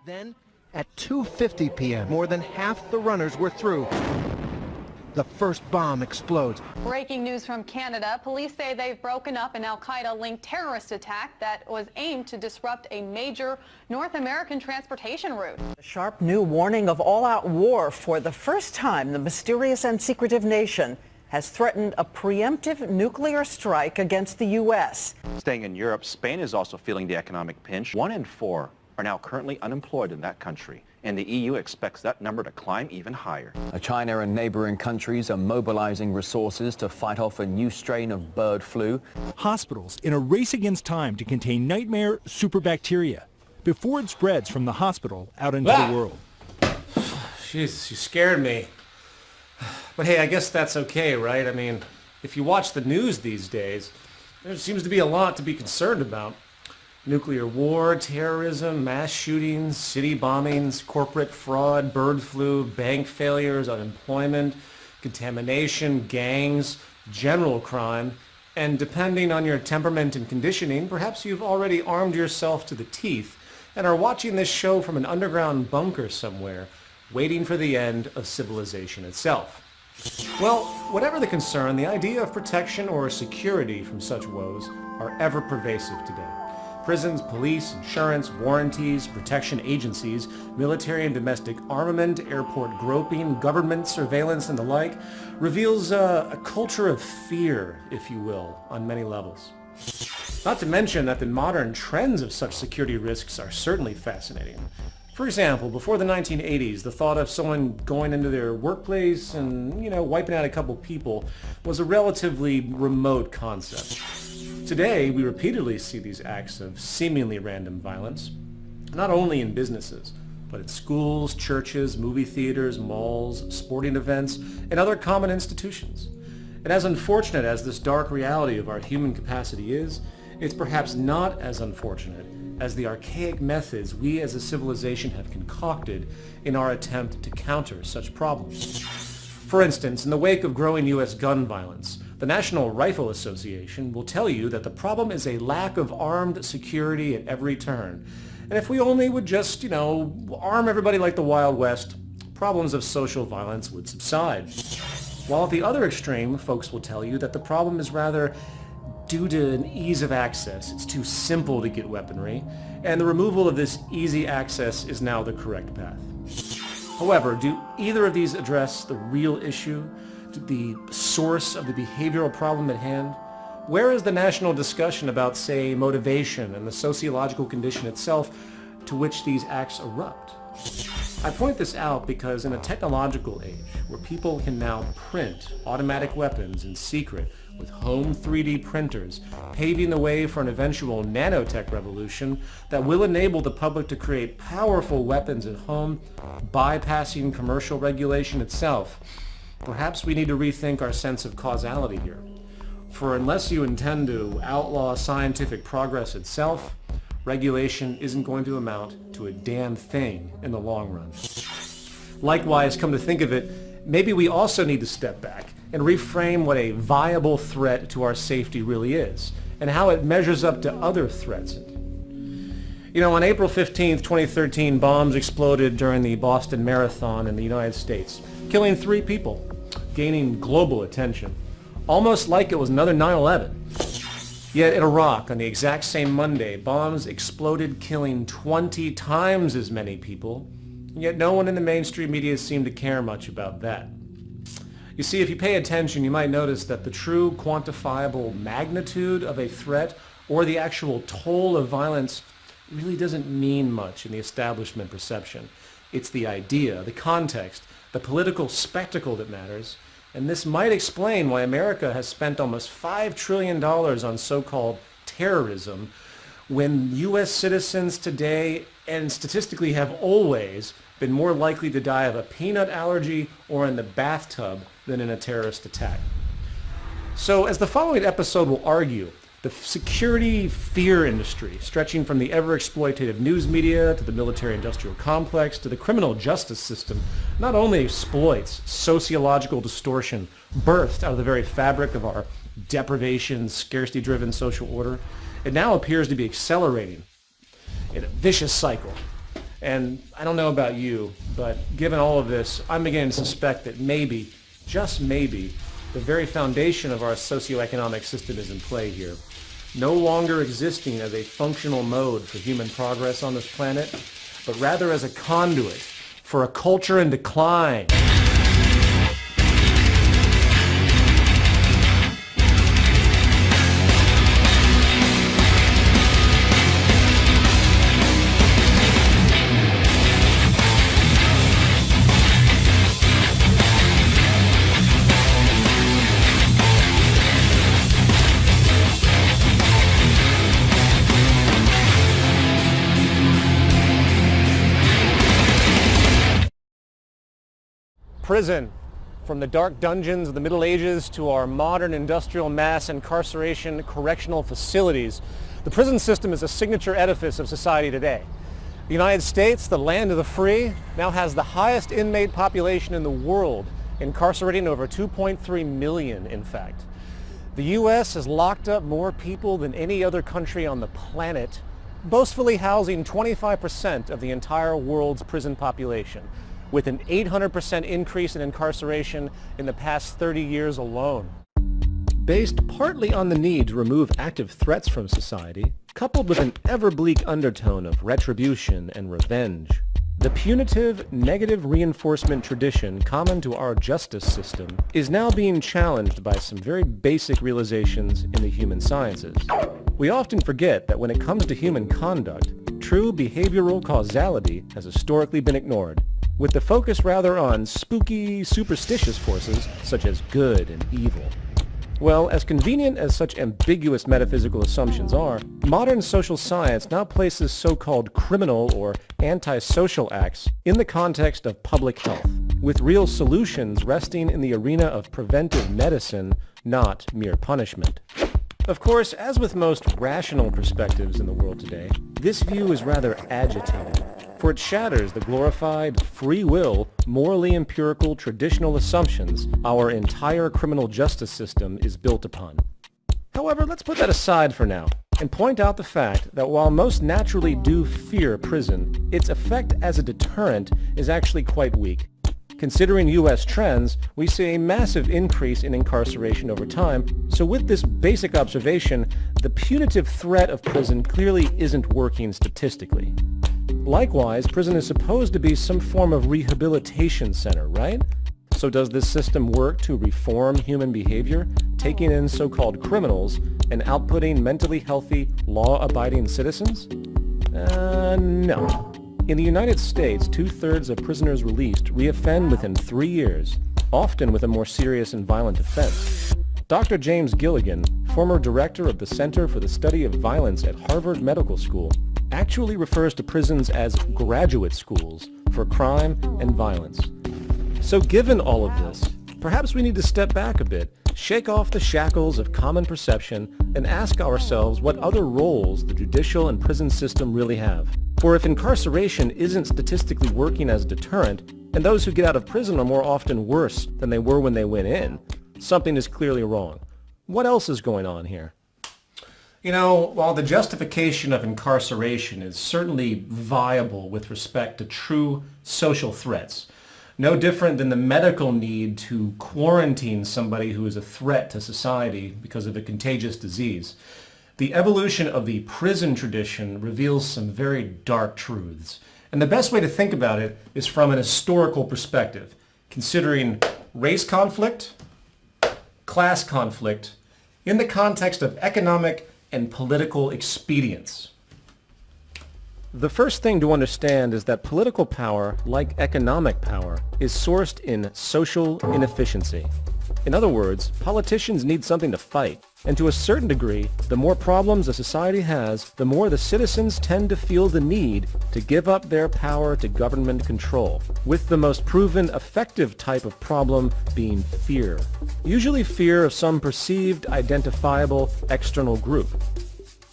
Then, at 2:50 p.m., more than half the runners were through. The first bomb explodes. Breaking news from Canada. Police say they've broken up an al-Qaeda-linked terrorist attack that was aimed to disrupt a major North American transportation route. A sharp new warning of all-out war. For the first time, the mysterious and secretive nation has threatened a preemptive nuclear strike against the U.S. Staying in Europe, Spain is also feeling the economic pinch. 1 in 4 are now currently unemployed in that country, and the EU expects that number to climb even higher. China and neighboring countries are mobilizing resources to fight off a new strain of bird flu. Hospitals in a race against time to contain nightmare superbacteria before it spreads from the hospital out into the world. Jeez, you scared me. But hey, I guess that's okay, right? I mean, if you watch the news these days, there seems to be a lot to be concerned about. Nuclear war, terrorism, mass shootings, city bombings, corporate fraud, bird flu, bank failures, unemployment, contamination, gangs, general crime, and depending on your temperament and conditioning, perhaps you've already armed yourself to the teeth and are watching this show from an underground bunker somewhere, waiting for the end of civilization itself. Well, whatever the concern, the idea of protection or security from such woes are ever pervasive today. Prisons, police, insurance, warranties, protection agencies, military and domestic armament, airport groping, government surveillance, and the like reveals a culture of fear, if you will, on many levels. Not to mention that the modern trends of such security risks are certainly fascinating. For example, before the 1980s, the thought of someone going into their workplace and, wiping out a couple people was a relatively remote concept. Today, we repeatedly see these acts of seemingly random violence, not only in businesses, but at schools, churches, movie theaters, malls, sporting events, and other common institutions. And as unfortunate as this dark reality of our human capacity is, it's perhaps not as unfortunate as the archaic methods we as a civilization have concocted in our attempt to counter such problems. For instance, in the wake of growing U.S. gun violence, the National Rifle Association will tell you that the problem is a lack of armed security at every turn. And if we only would just, arm everybody like the Wild West, problems of social violence would subside. While at the other extreme, folks will tell you that the problem is rather due to an ease of access. It's too simple to get weaponry, and the removal of this easy access is now the correct path. However, do either of these address the real issue, the source of the behavioral problem at hand? Where is the national discussion about, say, motivation and the sociological condition itself to which these acts erupt? I point this out because in a technological age where people can now print automatic weapons in secret with home 3D printers, paving the way for an eventual nanotech revolution that will enable the public to create powerful weapons at home, bypassing commercial regulation itself, perhaps we need to rethink our sense of causality here. For unless you intend to outlaw scientific progress itself, regulation isn't going to amount to a damn thing in the long run. Likewise, come to think of it, maybe we also need to step back and reframe what a viable threat to our safety really is, and how it measures up to other threats. On April 15th, 2013, bombs exploded during the Boston Marathon in the United States, killing 3 people, gaining global attention, almost like it was another 9/11. Yet in Iraq, on the exact same Monday, bombs exploded, killing 20 times as many people, yet no one in the mainstream media seemed to care much about that. You see, if you pay attention, you might notice that the true quantifiable magnitude of a threat or the actual toll of violence really doesn't mean much in the establishment perception. It's the idea, the context, the political spectacle that matters, and this might explain why America has spent almost $5 trillion on so-called terrorism when U.S. citizens today, and statistically have always, been more likely to die of a peanut allergy or in the bathtub than in a terrorist attack. So, as the following episode will argue, the security fear industry, stretching from the ever-exploitative news media to the military-industrial complex to the criminal justice system, not only exploits sociological distortion birthed out of the very fabric of our deprivation, scarcity-driven social order, it now appears to be accelerating in a vicious cycle. And I don't know about you, but given all of this, I'm beginning to suspect that maybe, just maybe, the very foundation of our socioeconomic system is in play here. No longer existing as a functional mode for human progress on this planet, but rather as a conduit for a culture in decline. Prison. From the dark dungeons of the Middle Ages to our modern industrial mass incarceration correctional facilities, the prison system is a signature edifice of society today. The United States, the land of the free, now has the highest inmate population in the world, incarcerating over 2.3 million, in fact. The U.S. has locked up more people than any other country on the planet, boastfully housing 25% of the entire world's prison population, with an 800% increase in incarceration in the past 30 years alone. Based partly on the need to remove active threats from society, coupled with an ever-bleak undertone of retribution and revenge, the punitive, negative reinforcement tradition common to our justice system is now being challenged by some very basic realizations in the human sciences. We often forget that when it comes to human conduct, true behavioral causality has historically been ignored, with the focus rather on spooky, superstitious forces such as good and evil. Well, as convenient as such ambiguous metaphysical assumptions are, modern social science now places so-called criminal or antisocial acts in the context of public health, with real solutions resting in the arena of preventive medicine, not mere punishment. Of course, as with most rational perspectives in the world today, this view is rather agitated, for it shatters the glorified, free will, morally empirical traditional assumptions our entire criminal justice system is built upon. However, let's put that aside for now and point out the fact that while most naturally do fear prison, its effect as a deterrent is actually quite weak. Considering U.S. trends, we see a massive increase in incarceration over time, so with this basic observation, the punitive threat of prison clearly isn't working statistically. Likewise, prison is supposed to be some form of rehabilitation center, right? So does this system work to reform human behavior, taking in so-called criminals and outputting mentally healthy, law-abiding citizens? No. In the United States, 2/3 of prisoners released reoffend within 3 years, often with a more serious and violent offense. Dr. James Gilligan, former director of the Center for the Study of Violence at Harvard Medical School, actually refers to prisons as graduate schools for crime and violence. So given all of this, perhaps we need to step back a bit, shake off the shackles of common perception, and ask ourselves what other roles the judicial and prison system really have. For if incarceration isn't statistically working as a deterrent, and those who get out of prison are more often worse than they were when they went in, something is clearly wrong. What else is going on here? You know, while the justification of incarceration is certainly viable with respect to true social threats, no different than the medical need to quarantine somebody who is a threat to society because of a contagious disease, the evolution of the prison tradition reveals some very dark truths. And the best way to think about it is from an historical perspective, considering race conflict, class conflict, in the context of economic and political expedience. The first thing to understand is that political power, like economic power, is sourced in social inefficiency. In other words, politicians need something to fight. And to a certain degree, the more problems a society has, the more the citizens tend to feel the need to give up their power to government control, with the most proven effective type of problem being fear. Usually fear of some perceived, identifiable external group.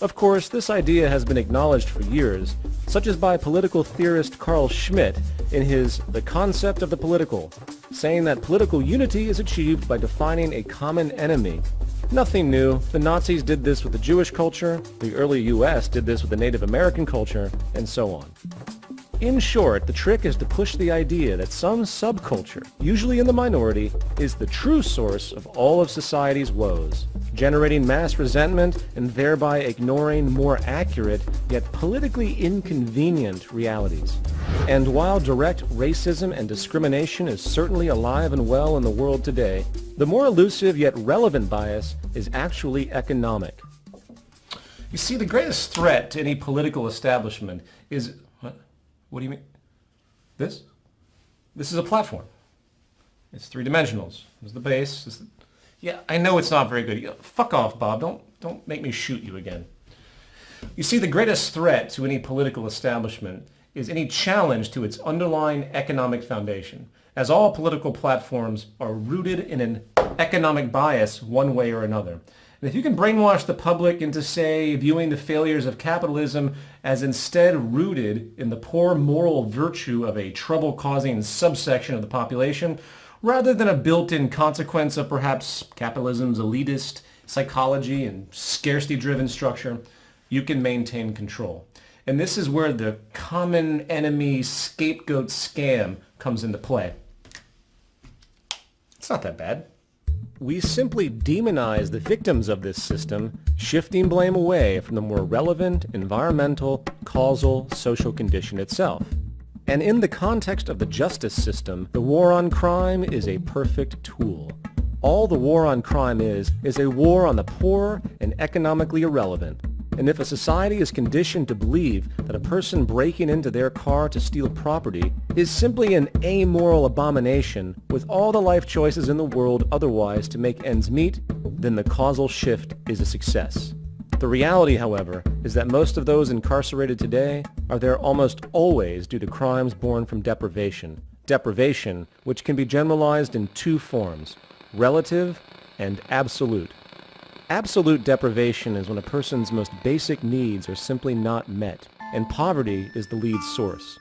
Of course, this idea has been acknowledged for years, such as by political theorist Carl Schmitt in his The Concept of the Political, saying that political unity is achieved by defining a common enemy. Nothing new. The Nazis did this with the Jewish culture, the early U.S. did this with the Native American culture, and so on. In short, the trick is to push the idea that some subculture, usually in the minority, is the true source of all of society's woes, generating mass resentment and thereby ignoring more accurate yet politically inconvenient realities. And while direct racism and discrimination is certainly alive and well in the world today, the more elusive yet relevant bias is actually economic. You see, the greatest threat to any political establishment is... What do you mean? This? This is a platform. It's three-dimensional. This is the base. Yeah, I know it's not very good. Fuck off, Bob. Don't make me shoot you again. You see, the greatest threat to any political establishment is any challenge to its underlying economic foundation, as all political platforms are rooted in an economic bias one way or another. And if you can brainwash the public into, say, viewing the failures of capitalism as instead rooted in the poor moral virtue of a trouble-causing subsection of the population, rather than a built-in consequence of perhaps capitalism's elitist psychology and scarcity-driven structure, you can maintain control. And this is where the common enemy scapegoat scam comes into play. It's not that bad. We simply demonize the victims of this system, shifting blame away from the more relevant environmental, causal, social condition itself. And in the context of the justice system, the war on crime is a perfect tool. All the war on crime is a war on the poor and economically irrelevant. And if a society is conditioned to believe that a person breaking into their car to steal property is simply an amoral abomination with all the life choices in the world otherwise to make ends meet, then the causal shift is a success. The reality, however, is that most of those incarcerated today are there almost always due to crimes born from deprivation. Deprivation, which can be generalized in two forms, relative and absolute. Absolute deprivation is when a person's most basic needs are simply not met, and poverty is the lead source.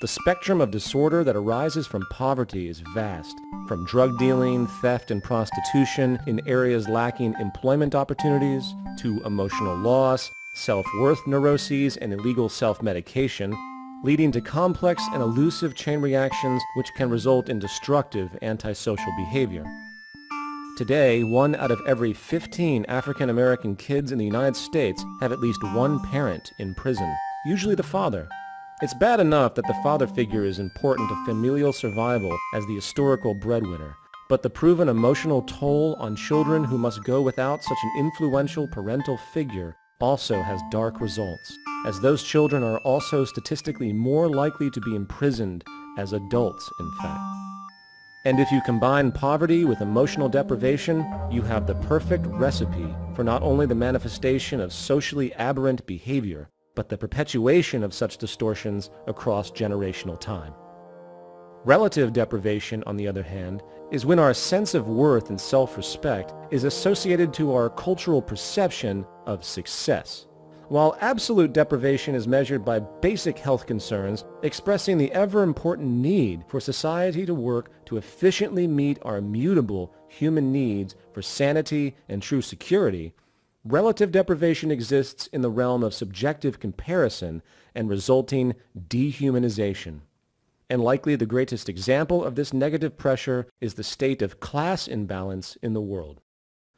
The spectrum of disorder that arises from poverty is vast, from drug dealing, theft, and prostitution in areas lacking employment opportunities, to emotional loss, self-worth neuroses, and illegal self-medication, leading to complex and elusive chain reactions which can result in destructive antisocial behavior. Today, 1 out of every 15 African American kids in the United States have at least one parent in prison, usually the father. It's bad enough that the father figure is important to familial survival as the historical breadwinner, but the proven emotional toll on children who must go without such an influential parental figure also has dark results, as those children are also statistically more likely to be imprisoned as adults, in fact. And if you combine poverty with emotional deprivation, you have the perfect recipe for not only the manifestation of socially aberrant behavior, but the perpetuation of such distortions across generational time. Relative deprivation, on the other hand, is when our sense of worth and self-respect is associated to our cultural perception of success, while absolute deprivation is measured by basic health concerns, expressing the ever-important need for society to work to efficiently meet our immutable human needs for sanity and true security. Relative deprivation exists in the realm of subjective comparison and resulting dehumanization. And likely the greatest example of this negative pressure is the state of class imbalance in the world.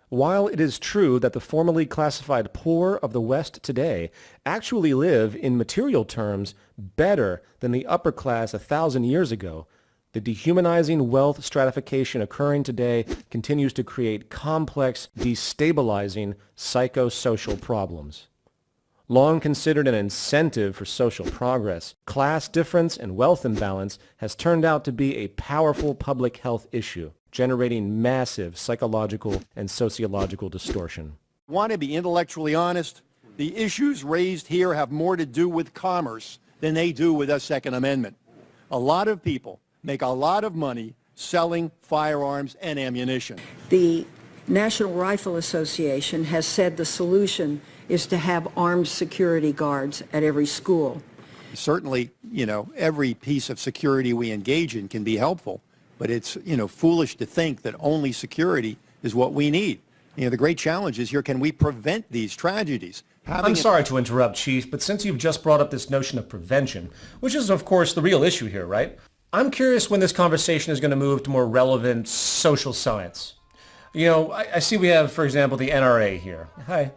While it is true that the formerly classified poor of the West today actually live in material terms better than the upper class 1,000 years ago, the dehumanizing wealth stratification occurring today continues to create complex, destabilizing psychosocial problems. Long considered an incentive for social progress, class difference and wealth imbalance has turned out to be a powerful public health issue, generating massive psychological and sociological distortion. Want to be intellectually honest? The issues raised here have more to do with commerce than they do with the Second Amendment. A lot of people make a lot of money selling firearms and ammunition. The National Rifle Association has said the solution is to have armed security guards at every school. Certainly, every piece of security we engage in can be helpful, but it's, foolish to think that only security is what we need. The great challenge is here, can we prevent these tragedies? I'm sorry to interrupt, Chief, but since you've just brought up this notion of prevention, which is, of course, the real issue here, right? I'm curious when this conversation is going to move to more relevant social science. You know, I see we have, for example, the NRA here. Hi.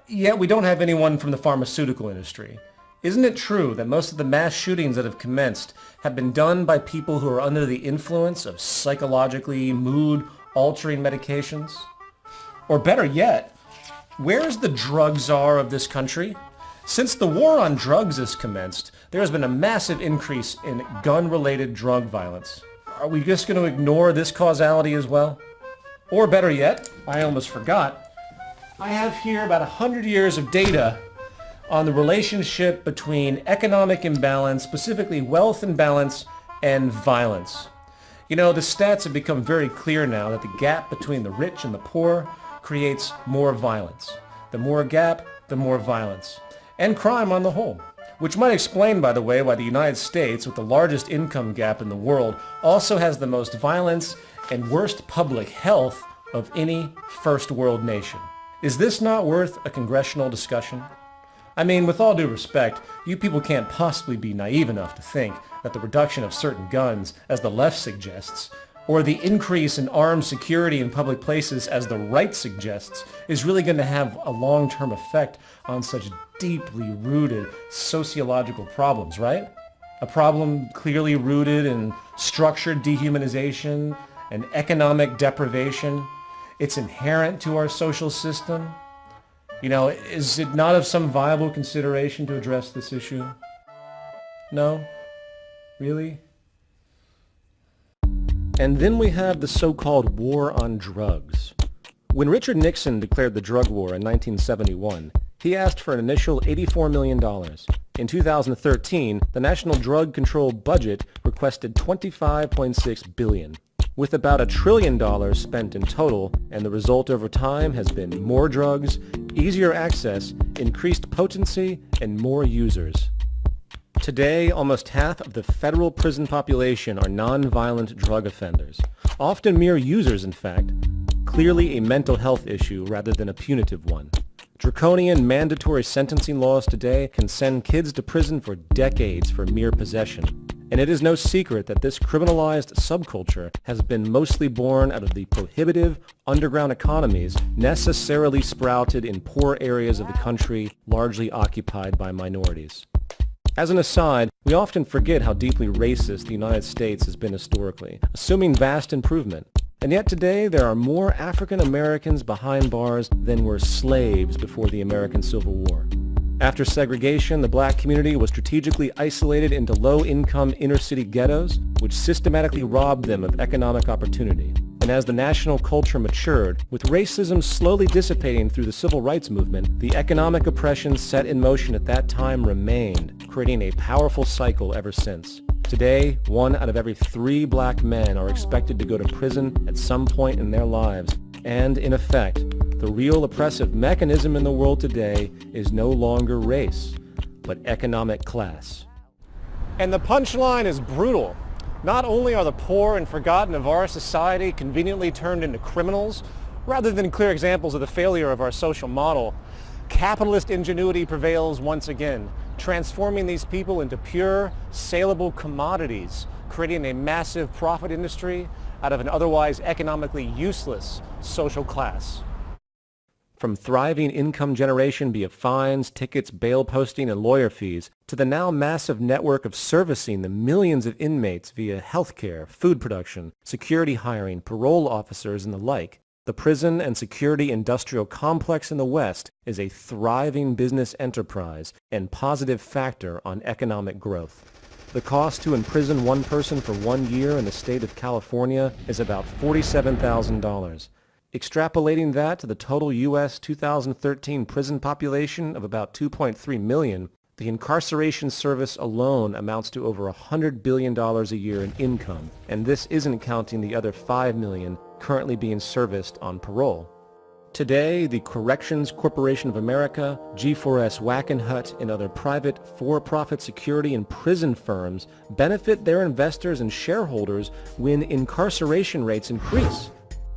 Yet we don't have anyone from the pharmaceutical industry. Isn't it true that most of the mass shootings that have commenced have been done by people who are under the influence of psychologically mood-altering medications? Or better yet, where's the drug czar of this country? Since the war on drugs has commenced, there has been a massive increase in gun-related drug violence. Are we just going to ignore this causality as well? Or better yet, I almost forgot, I have here about 100 years of data on the relationship between economic imbalance, specifically wealth imbalance, and violence. You know, the stats have become very clear now that the gap between the rich and the poor creates more violence. The more gap, the more violence. And crime on the whole. Which might explain, by the way, why the United States, with the largest income gap in the world, also has the most violence and worst public health of any first world nation. Is this not worth a congressional discussion? I mean, with all due respect, you people can't possibly be naive enough to think that the reduction of certain guns, as the left suggests, or the increase in armed security in public places, as the right suggests, is really going to have a long-term effect on such deeply rooted sociological problems, right? A problem clearly rooted in structured dehumanization and economic deprivation. It's inherent to our social system. You know, is it not of some viable consideration to address this issue? No? Really? And then we have the so-called war on drugs. When Richard Nixon declared the drug war in 1971, he asked for an initial $84 million. In 2013, the National Drug Control Budget requested $25.6 billion, with about $1 trillion spent in total, and the result over time has been more drugs, easier access, increased potency, and more users. Today, almost half of the federal prison population are non-violent drug offenders, often mere users in fact, clearly a mental health issue rather than a punitive one. Draconian mandatory sentencing laws today can send kids to prison for decades for mere possession. And it is no secret that this criminalized subculture has been mostly born out of the prohibitive underground economies necessarily sprouted in poor areas of the country, largely occupied by minorities. As an aside, we often forget how deeply racist the United States has been historically, assuming vast improvement. And yet today there are more African Americans behind bars than were slaves before the American Civil War. After segregation, the black community was strategically isolated into low-income inner-city ghettos, which systematically robbed them of economic opportunity. And as the national culture matured, with racism slowly dissipating through the civil rights movement, the economic oppression set in motion at that time remained, creating a powerful cycle ever since. Today, 1 out of every 3 black men are expected to go to prison at some point in their lives. And in effect, the real oppressive mechanism in the world today is no longer race, but economic class. And the punchline is brutal. Not only are the poor and forgotten of our society conveniently turned into criminals, rather than clear examples of the failure of our social model, capitalist ingenuity prevails once again, transforming these people into pure, saleable commodities, creating a massive profit industry out of an otherwise economically useless social class. From thriving income generation via fines, tickets, bail posting, and lawyer fees, to the now massive network of servicing the millions of inmates via healthcare, food production, security hiring, parole officers, and the like, the prison and security industrial complex in the West is a thriving business enterprise and positive factor on economic growth. The cost to imprison one person for 1 year in the state of California is about $47,000. Extrapolating that to the total U.S. 2013 prison population of about 2.3 million, the incarceration service alone amounts to over $100 billion a year in income, and this isn't counting the other 5 million currently being serviced on parole. Today, the Corrections Corporation of America, G4S Wackenhut, and other private for-profit security and prison firms benefit their investors and shareholders when incarceration rates increase.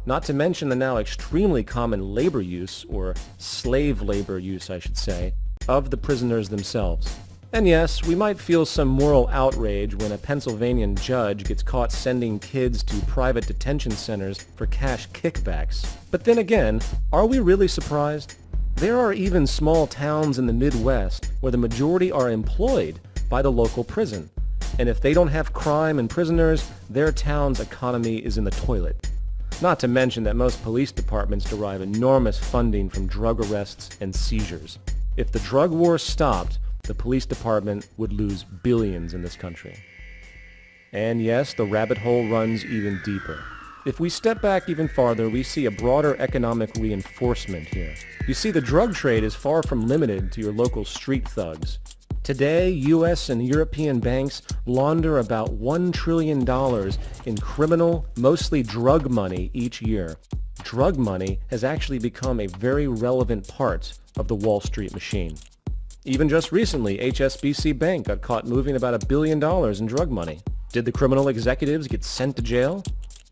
not to mention the now extremely common labor use, or slave labor use I should say, of the prisoners themselves. And yes, we might feel some moral outrage when a Pennsylvania judge gets caught sending kids to private detention centers for cash kickbacks. But then again, are we really surprised? There are even small towns in the Midwest where the majority are employed by the local prison. And if they don't have crime and prisoners, their town's economy is in the toilet. Not to mention that most police departments derive enormous funding from drug arrests and seizures. If the drug war stopped, the police department would lose billions in this country. And yes, the rabbit hole runs even deeper. If we step back even farther, we see a broader economic reinforcement here. You see, the drug trade is far from limited to your local street thugs. Today, U.S. and European banks launder about $1 trillion in criminal, mostly drug money each year. Drug money has actually become a very relevant part of the Wall Street machine. Even just recently, HSBC Bank got caught moving about $1 billion in drug money. Did the criminal executives get sent to jail?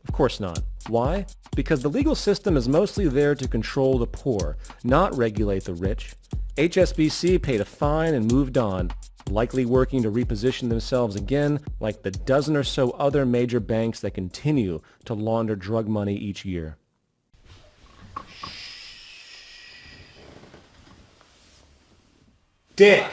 Of course not. Why? Because the legal system is mostly there to control the poor, not regulate the rich. HSBC paid a fine and moved on, likely working to reposition themselves again like the dozen or so other major banks that continue to launder drug money each year. Dick!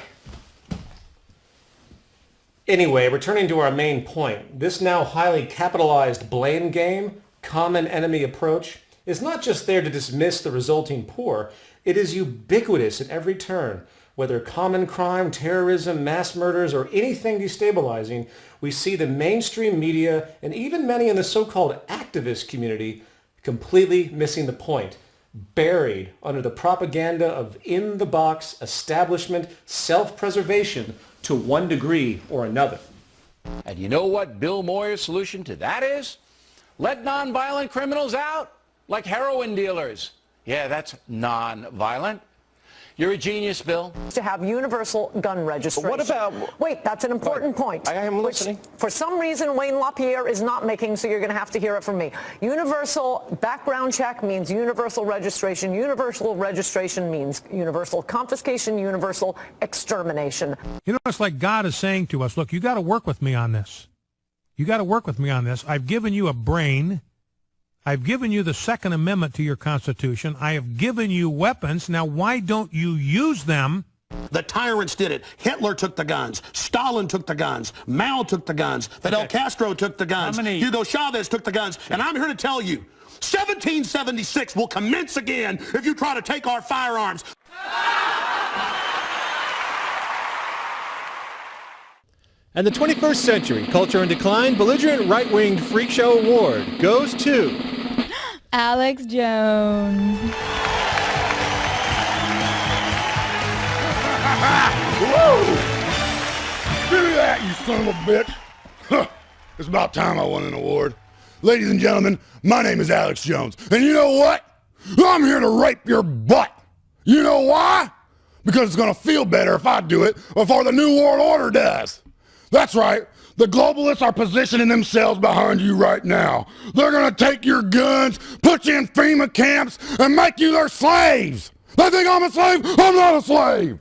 Anyway, returning to our main point, this now highly capitalized blame game, common enemy approach, is not just there to dismiss the resulting poor, it is ubiquitous at every turn. Whether common crime, terrorism, mass murders, or anything destabilizing, we see the mainstream media and even many in the so-called activist community completely missing the point, buried under the propaganda of in-the-box establishment self-preservation to one degree or another. And you know what Bill Moyer's solution to that is? Let nonviolent criminals out, like heroin dealers. Yeah, that's non-violent. You're a genius, Bill. To have universal gun registration. What about... Wait, that's an important point. I am listening. Which, for some reason, Wayne LaPierre is not making, so you're going to have to hear it from me. Universal background check means universal registration. Universal registration means universal confiscation, universal extermination. You know, it's like God is saying to us, look, you got to work with me on this. You got to work with me on this. I've given you a brain. I've given you the Second Amendment to your Constitution. I have given you weapons. Now, why don't you use them? The tyrants did it. Hitler took the guns. Stalin took the guns. Mao took the guns. Fidel Castro took the guns. Hugo Chavez took the guns. And I'm here to tell you, 1776 will commence again if you try to take our firearms. And the 21st Century Culture in Decline Belligerent Right-Winged Freak Show Award goes to... Alex Jones. Whoa! Give me that, you son of a bitch. Huh. It's about time I won an award. Ladies and gentlemen, my name is Alex Jones. And you know what? I'm here to rape your butt. You know why? Because it's going to feel better if I do it before the New World Order does. That's right. The globalists are positioning themselves behind you right now. They're going to take your guns, put you in FEMA camps, and make you their slaves. They think I'm a slave? I'm not a slave.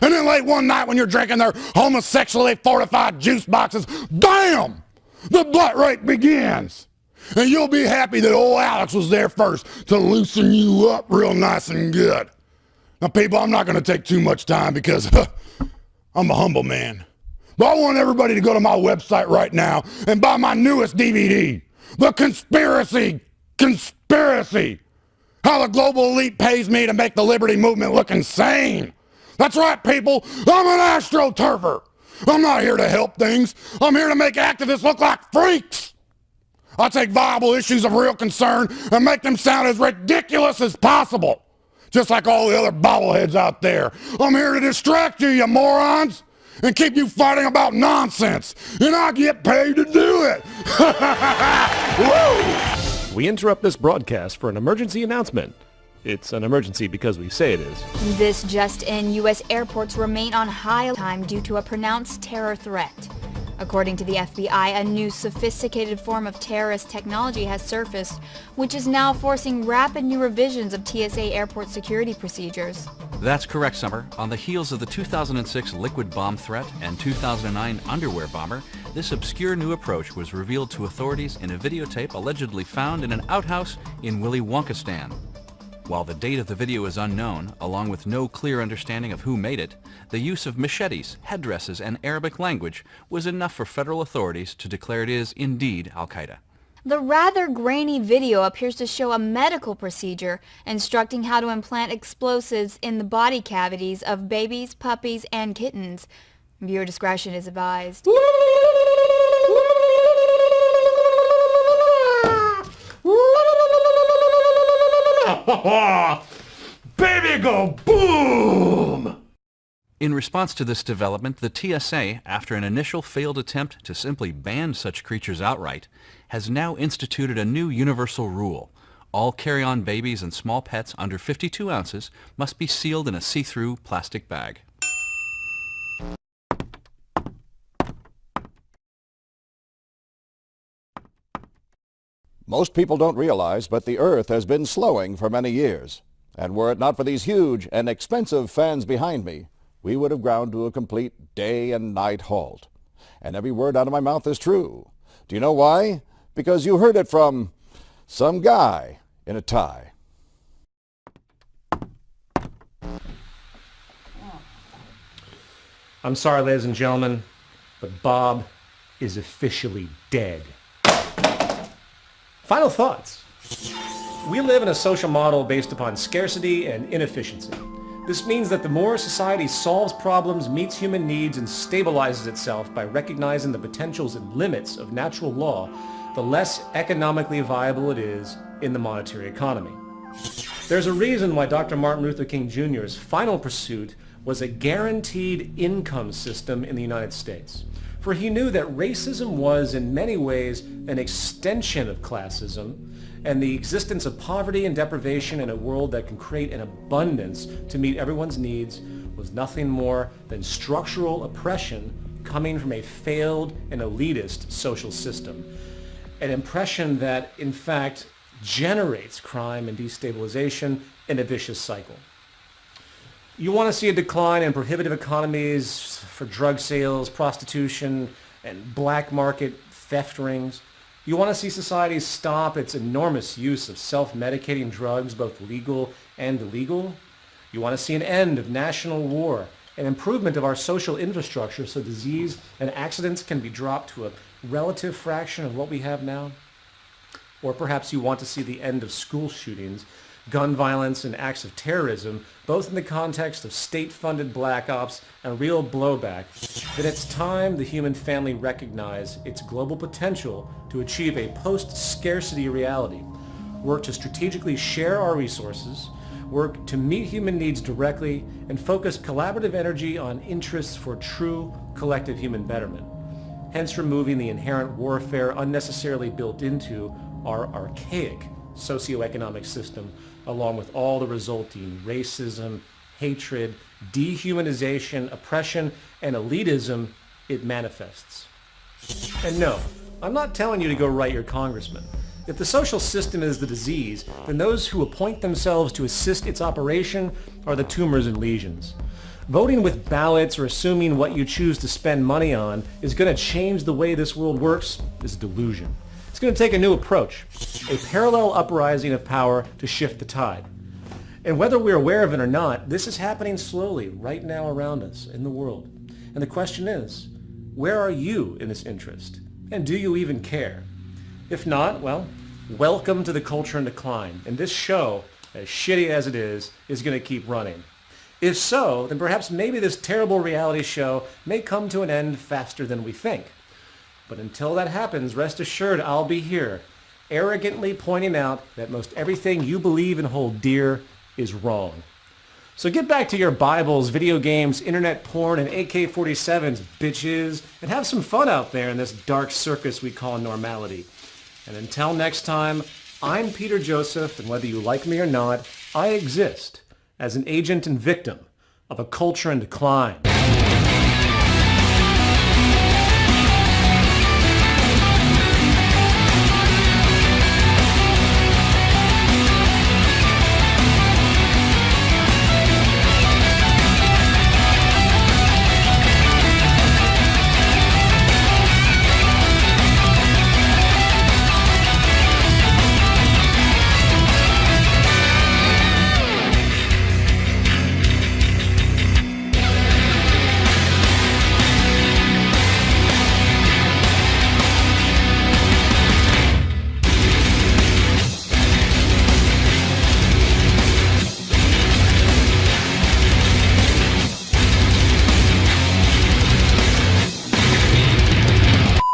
And then late one night when you're drinking their homosexually fortified juice boxes, damn, the butt rape begins. And you'll be happy that old Alex was there first to loosen you up real nice and good. Now, people, I'm not going to take too much time because I'm a humble man. But I want everybody to go to my website right now and buy my newest DVD, The Conspiracy. How the global elite pays me to make the liberty movement look insane. That's right, people. I'm an astroturfer. I'm not here to help things. I'm here to make activists look like freaks. I take viable issues of real concern and make them sound as ridiculous as possible. Just like all the other bobbleheads out there. I'm here to distract you, you morons, and keep you fighting about nonsense. And I get paid to do it. Woo! We interrupt this broadcast for an emergency announcement. It's an emergency because we say it is. This just in, U.S. airports remain on high time due to a pronounced terror threat. According to the FBI, a new sophisticated form of terrorist technology has surfaced, which is now forcing rapid new revisions of TSA airport security procedures. That's correct, Summer. On the heels of the 2006 liquid bomb threat and 2009 underwear bomber, this obscure new approach was revealed to authorities in a videotape allegedly found in an outhouse in Willy Wonkistan. While the date of the video is unknown, along with no clear understanding of who made it, the use of machetes, headdresses, and Arabic language was enough for federal authorities to declare it is indeed Al-Qaeda. The rather grainy video appears to show a medical procedure instructing how to implant explosives in the body cavities of babies, puppies, and kittens. Viewer discretion is advised. Baby go boom! In response to this development, the TSA, after an initial failed attempt to simply ban such creatures outright, has now instituted a new universal rule. All carry-on babies and small pets under 52 ounces must be sealed in a see-through plastic bag. Most people don't realize, but the Earth has been slowing for many years. And were it not for these huge and expensive fans behind me, we would have ground to a complete day and night halt. And every word out of my mouth is true. Do you know why? Because you heard it from some guy in a tie. I'm sorry, ladies and gentlemen, but Bob is officially dead. Final thoughts. We live in a social model based upon scarcity and inefficiency. This means that the more society solves problems, meets human needs, and stabilizes itself by recognizing the potentials and limits of natural law, the less economically viable it is in the monetary economy. There's a reason why Dr. Martin Luther King Jr.'s final pursuit was a guaranteed income system in the United States. For he knew that racism was, in many ways, an extension of classism, and the existence of poverty and deprivation in a world that can create an abundance to meet everyone's needs was nothing more than structural oppression coming from a failed and elitist social system. An oppression that, in fact, generates crime and destabilization in a vicious cycle. You want to see a decline in prohibitive economies for drug sales, prostitution, and black market theft rings. You want to see society stop its enormous use of self-medicating drugs, both legal and illegal. You want to see an end of national war, an improvement of our social infrastructure so disease and accidents can be dropped to a relative fraction of what we have now. Or perhaps you want to see the end of school shootings, gun violence, and acts of terrorism, both in the context of state-funded black ops and real blowback. Then it's time the human family recognize its global potential to achieve a post-scarcity reality, work to strategically share our resources, work to meet human needs directly, and focus collaborative energy on interests for true collective human betterment, hence removing the inherent warfare unnecessarily built into our archaic socioeconomic system, along with all the resulting racism, hatred, dehumanization, oppression, and elitism it manifests. And no, I'm not telling you to go write your congressman. If the social system is the disease, then those who appoint themselves to assist its operation are the tumors and lesions. Voting with ballots or assuming what you choose to spend money on is going to change the way this world works is a delusion. It's going to take a new approach, a parallel uprising of power to shift the tide. And whether we're aware of it or not, this is happening slowly right now around us in the world. And the question is, where are you in this interest? And do you even care? If not, well, welcome to the culture in decline. And this show, as shitty as it is going to keep running. If so, then perhaps maybe this terrible reality show may come to an end faster than we think. But until that happens, rest assured I'll be here, arrogantly pointing out that most everything you believe and hold dear is wrong. So get back to your Bibles, video games, internet porn, and AK-47s, bitches, and have some fun out there in this dark circus we call normality. And until next time, I'm Peter Joseph, and whether you like me or not, I exist as an agent and victim of a culture in decline.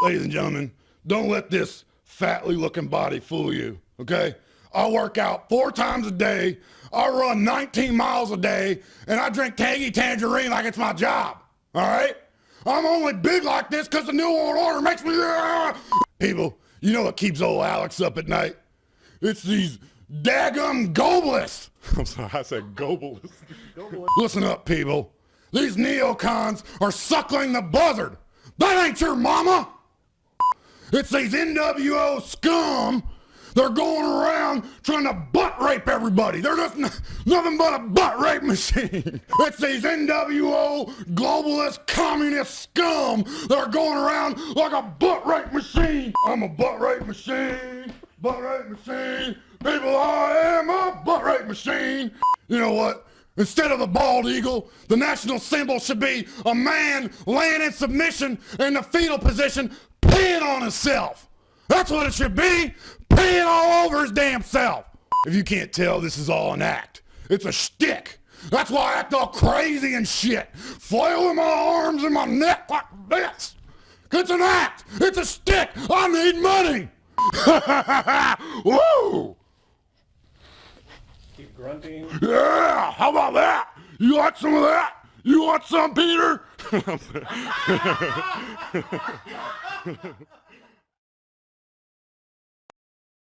Ladies and gentlemen, don't let this fatly looking body fool you, okay? I work out 4 times a day, I run 19 miles a day, and I drink Tangy Tangerine like it's my job, all right? I'm only big like this because the New World Order makes me... People, you know what keeps old Alex up at night? It's these daggum globalists. I'm sorry, I said globalists. Listen up, people. These neocons are suckling the buzzard. That ain't your mama. It's these NWO scum. They're going around trying to butt rape everybody. They're just nothing but a butt rape machine. It's these NWO globalist communist scum that are going around like a butt rape machine. I'm a butt rape machine, butt rape machine. People, I am a butt rape machine. You know what? Instead of the bald eagle, the national symbol should be a man laying in submission in the fetal position, peeing on himself. That's what it should be, peeing all over his damn self. If you can't tell, this is all an act. It's a shtick. That's why I act all crazy and shit, flailing my arms and my neck like this. It's an act. It's a shtick. I need money. Woo! Keep grunting. Yeah, how about that? You like some of that? You want some, Peter?